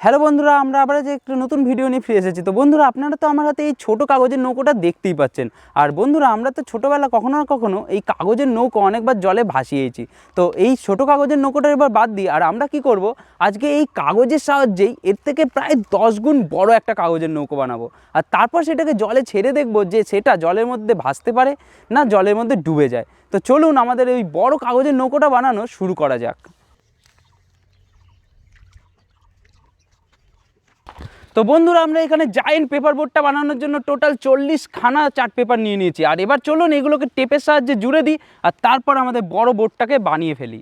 Hello বন্ধুরা, আমরা আবার যে একটা নতুন ভিডিও নিয়ে ফিরে এসেছি। তো বন্ধুরা, আপনারা তো আমার হাতে এই ছোটো কাগজের নৌকোটা দেখতেই পাচ্ছেন। আর বন্ধুরা, আমরা তো ছোটোবেলা কখনো না কখনো এই কাগজের নৌকো অনেকবার জলে ভাসিয়েছি। তো এই ছোটো কাগজের নৌকোটা এবার বাদ দিই, আর আমরা কি করব, আজকে এই কাগজের সাহায্যেই এর থেকে প্রায় 10 গুণ বড় একটা কাগজের নৌকো বানাবো। আর তারপর সেটাকে জলে ছেড়ে দেখব যে সেটা জলের মধ্যে ভাসতে পারে না জলের মধ্যে ডুবে যায়। তো চলুন আমাদের এই বড় কাগজের নৌকোটা বানানো শুরু করা যাক। তো বন্ধুরা, আমরা এখানে জায়েন্ট পেপার বোর্ডটা বানানোর জন্য টোটাল 40খানা চার্ট পেপার নিয়ে নিয়েছি। আর এবার চলুন এগুলোকে টেপের সাহায্যে জুড়ে দিই, আর তারপর আমাদের বড় বোর্ডটাকে বানিয়ে ফেলি।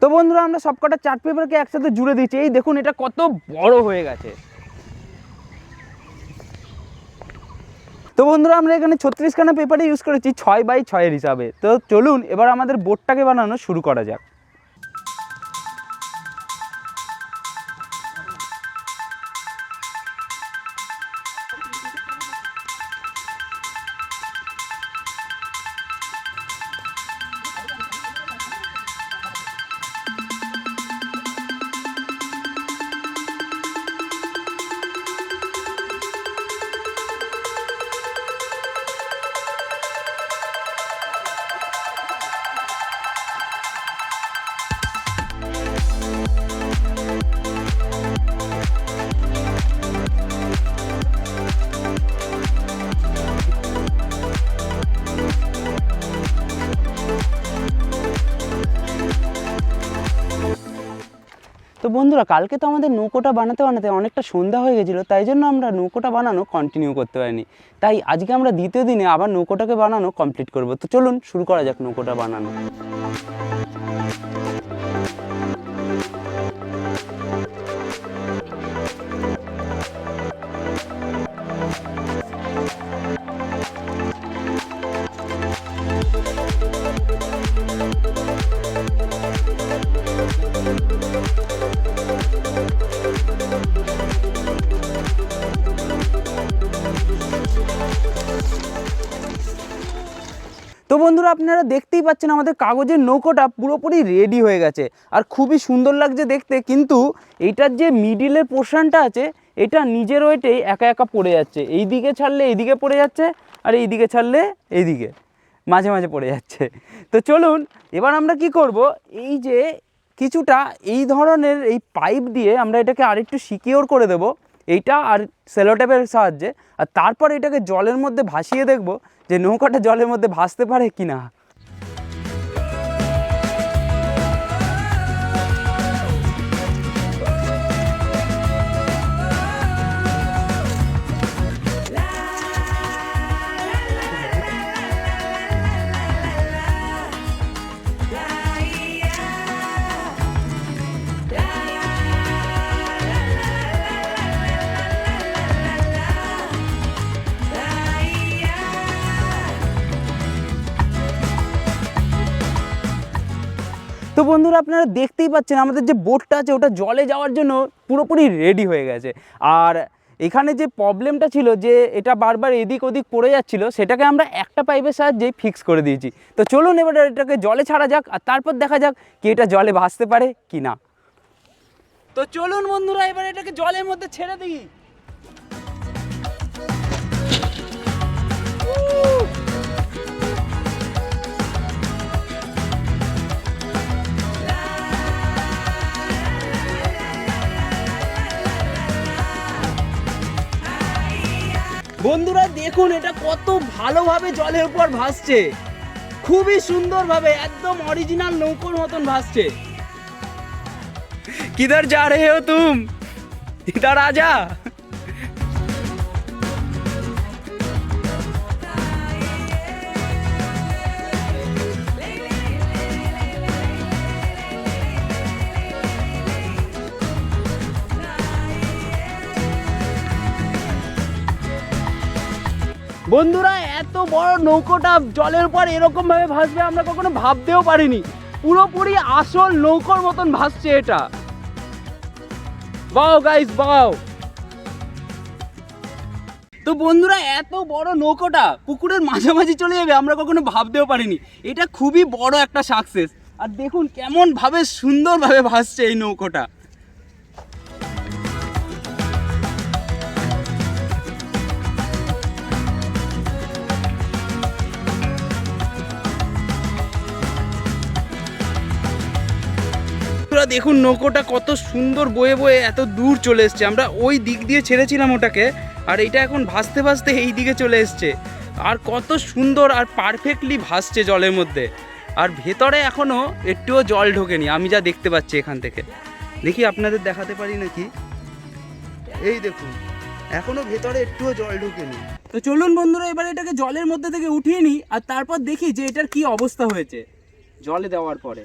তো বন্ধুরা, আমরা সবকটা চার্ট পেপারকে একসাথে জুড়ে দিচ্ছি। এই দেখুন, এটা কত বড় হয়ে গেছে। তো বন্ধুরা, আমরা এখানে 36খানা পেপারে ইউজ করেছি 6x6 হিসাবে। তো চলুন এবার আমাদের বোর্ডটাকে বানানো শুরু করা যাক। তো বন্ধুরা, কালকে তো আমাদের নৌকোটা বানাতে বানাতে অনেকটা সন্ধ্যা হয়ে গেছিলো, তাই জন্য আমরা নৌকোটা বানানো কন্টিনিউ করতে পারিনি। তাই আজকে আমরা দ্বিতীয় দিনে আবার নৌকোটাকে বানানো কমপ্লিট করব। তো চলুন শুরু করা যাক নৌকোটা বানানো। তো বন্ধুরা, আপনারা দেখতেই পাচ্ছেন আমাদের কাগজের নৌকোটা পুরোপুরি রেডি হয়ে গেছে, আর খুবই সুন্দর লাগছে দেখতে। কিন্তু এইটার যে মিডিলের পোর্শনটা আছে, এটা নিজের ওয়েটেই একা একা পড়ে যাচ্ছে। এই দিকে ছাড়লে এইদিকে পড়ে যাচ্ছে, আর এই দিকে ছাড়লে এইদিকে মাঝে মাঝে পড়ে যাচ্ছে। তো চলুন এবার আমরা কি করব, এই যে কিছুটা এই ধরনের এই পাইপ দিয়ে আমরা এটাকে আরেকটু সিকিওর করে দেব, এইটা আর সেলোটেপের সাহায্যে। আর তারপর এটাকে জলের মধ্যে ভাসিয়ে দেখব যে নৌকাটা জলের মধ্যে ভাসতে পারে কি না। তো বন্ধুরা, আপনারা দেখতেই পাচ্ছেন আমাদের যে বোটটা আছে ওটা জলে যাওয়ার জন্য পুরোপুরি রেডি হয়ে গেছে। আর এখানে যে প্রবলেমটা ছিল যে এটা বারবার এদিক ওদিক পড়ে যাচ্ছিল, সেটাকে আমরা একটা পাইপের সাহায্যেই ফিক্স করে দিয়েছি। তো চলুন এবার এটাকে জলে ছাড়া যাক, আর তারপর দেখা যাক কি এটা জলে ভাসতে পারে কি না। তো চলুন বন্ধুরা, এবার এটাকে জলের মধ্যে ছেড়ে দিই। বন্ধুরা দেখুন এটা কত ভালোভাবে জলের উপর ভাসছে, খুবই সুন্দরভাবে, একদম অরিজিনাল নৌকোর মতন ভাসছে। কিধর যা রহে হো তুম, ইধর আজা। বন্ধুরা এত বড় নৌকোটা জলের উপর এরকম ভাবে ভাসবে আমরা কখনো ভাবতেও পারিনি। পুরোপুরি আসল নৌকোর মতন ভাসছে এটা। বাও গাইস বাও। তো বন্ধুরা এত বড় নৌকোটা পুকুরের মাঝামাঝি চলে যাবে আমরা কখনো ভাবতেও পারিনি। এটা খুবই বড় একটা সাকসেস। আর দেখুন কেমন ভাবে সুন্দরভাবে ভাসছে এই নৌকোটা। দেখুন নৌকোটা কত সুন্দর বয়ে বয়ে এত দূর চলে এসছে। আমরা ওই দিক দিয়ে ছেড়েছিলাম ওটাকে, আর এটা এখন ভাসতে ভাসতে এই দিকে চলে এসছে। আর কত সুন্দর আর পারফেক্টলি ভাসছে জলের মধ্যে। আর ভেতরে এখনও একটুও জল ঢোকেনি আমি যা দেখতে পাচ্ছি এখান থেকে। দেখি আপনাদের দেখাতে পারি নাকি, এই দেখুন এখনও ভেতরে একটুও জল ঢোকেনি। তো চলুন বন্ধুরা এবার এটাকে জলের মধ্যে থেকে উঠিয়ে নিই, আর তারপর দেখি যে এটার কি অবস্থা হয়েছে জলে দেওয়ার পরে।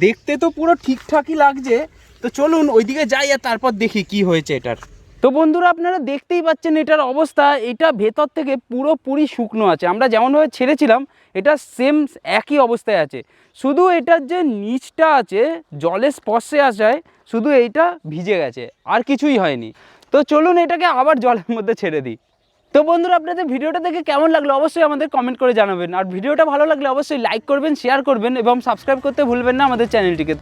দেখতে তো পুরো ঠিকঠাকই লাগছে, তো চলুন ওইদিকে যাই আর তারপর দেখি কি হয়েছে এটার। তো বন্ধুরা আপনারা দেখতেই পাচ্ছেন এটার অবস্থা। এটা ভেতর থেকে পুরোপুরি শুকনো আছে, আমরা যেমনভাবে ছেড়েছিলাম এটা সেম একই অবস্থায় আছে। শুধু এটার যে নিচটা আছে জলের স্পর্শে আসায় শুধু এইটা ভিজে গেছে, আর কিছুই হয়নি। তো চলুন এটাকে আবার জলের মধ্যে ছেড়ে দিই। তো বন্ধুরা আপনাদের ভিডিওটা দেখে কেমন লাগলো অবশ্যই আমাদের কমেন্ট করে জানাবেন। আর ভিডিওটা ভালো লাগলে অবশ্যই লাইক করবেন, শেয়ার করবেন এবং সাবস্ক্রাইব করতে ভুলবেন না আমাদের চ্যানেলটিকে।